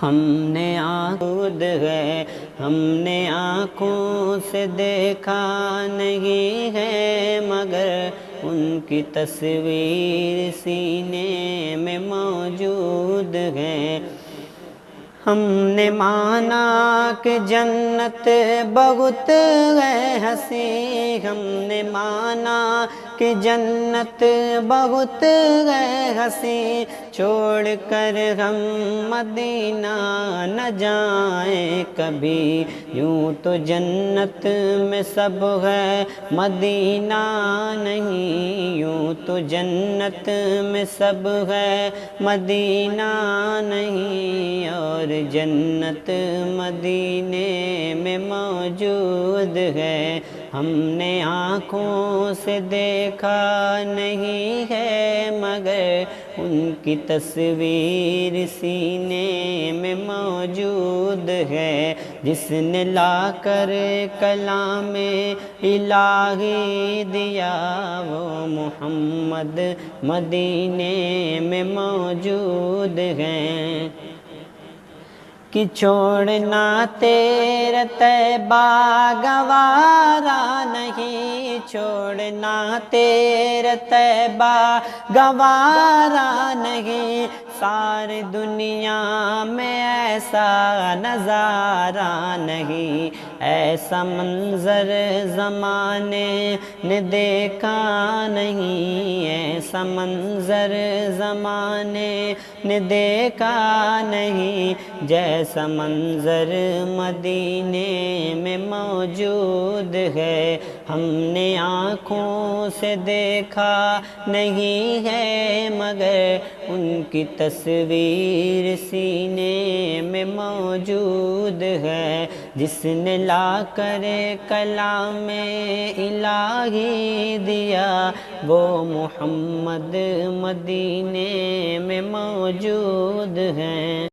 ہم نے آنکھ ہے، ہم نے آنکھوں سے دیکھا نہیں ہے، مگر ان کی تصویر سینے میں موجود ہے۔ ہم نے مانا کہ جنت بہت ہے حسین، ہم نے مانا کہ جنت بہت ہے حسین، چھوڑ کر ہم مدینہ نہ جائیں کبھی، یوں تو جنت میں سب ہے مدینہ نہیں، یوں تو جنت میں سب ہے مدینہ نہیں، اور جنت مدینے میں موجود ہے۔ ہم نے آنکھوں سے دیکھا نہیں ہے، مگر ان کی تصویر سینے میں موجود ہے۔ جس نے لا کر کلام الہی دیا، وہ محمد مدینے میں موجود ہیں۔ کہ چھوڑنا تیرا طیبہ گوارا نہیں، چھوڑنا تیرا طیبہ گوارا نہیں، ساری دنیا میں ایسا نظارہ نہیں، ایسا منظر زمانے نے دیکھا نہیں، ایسا منظر زمانے نے دیکھا نہیں، جیسا منظر مدینے میں موجود ہے۔ ہم نے آنکھوں سے دیکھا نہیں ہے، مگر ان کی تصویر سینے میں موجود ہے۔ جس نے لا کر کلام الہی دیا، وہ محمد مدینے میں موجود ہیں۔